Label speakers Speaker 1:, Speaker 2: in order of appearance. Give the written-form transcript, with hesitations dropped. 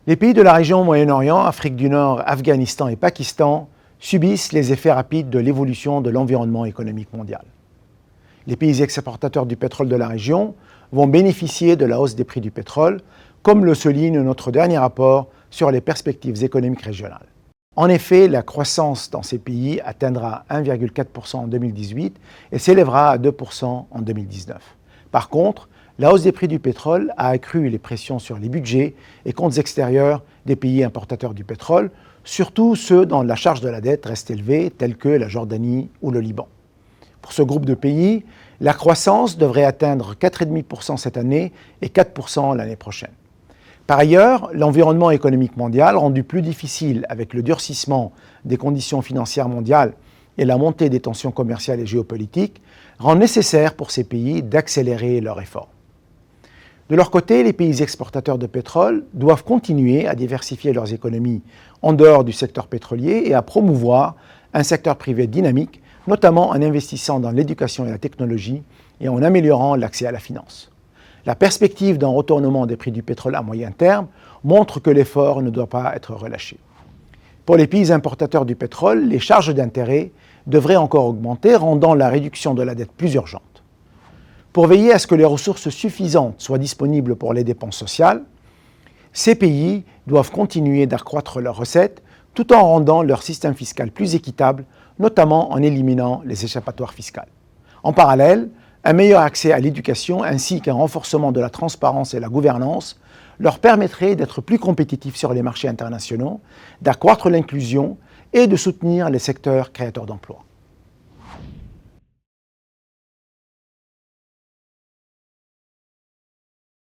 Speaker 1: Les pays de la région Moyen-Orient, Afrique du Nord, Afghanistan et Pakistan subissent les effets rapides de l'évolution de l'environnement économique mondial. Les pays exportateurs du pétrole de la région vont bénéficier de la hausse des prix du pétrole, comme le souligne notre dernier rapport sur les perspectives économiques régionales. En effet, la croissance dans ces pays atteindra 1,4% en 2018 et s'élèvera à 2% en 2019. Par contre, la hausse des prix du pétrole a accru les pressions sur les budgets et comptes extérieurs des pays importateurs du pétrole, surtout ceux dont la charge de la dette reste élevée, tels que la Jordanie ou le Liban. Pour ce groupe de pays, la croissance devrait atteindre 4,5% cette année et 4% l'année prochaine. Par ailleurs, l'environnement économique mondial, rendu plus difficile avec le durcissement des conditions financières mondiales et la montée des tensions commerciales et géopolitiques, rend nécessaire pour ces pays d'accélérer leurs efforts. De leur côté, les pays exportateurs de pétrole doivent continuer à diversifier leurs économies en dehors du secteur pétrolier et à promouvoir un secteur privé dynamique, notamment en investissant dans l'éducation et la technologie et en améliorant l'accès à la finance. La perspective d'un retournement des prix du pétrole à moyen terme montre que l'effort ne doit pas être relâché. Pour les pays importateurs du pétrole, les charges d'intérêt devraient encore augmenter, rendant la réduction de la dette plus urgente. Pour veiller à ce que les ressources suffisantes soient disponibles pour les dépenses sociales, ces pays doivent continuer d'accroître leurs recettes tout en rendant leur système fiscal plus équitable, notamment en éliminant les échappatoires fiscales. En parallèle, un meilleur accès à l'éducation ainsi qu'un renforcement de la transparence et la gouvernance leur permettrait d'être plus compétitifs sur les marchés internationaux, d'accroître l'inclusion et de soutenir les secteurs créateurs d'emplois.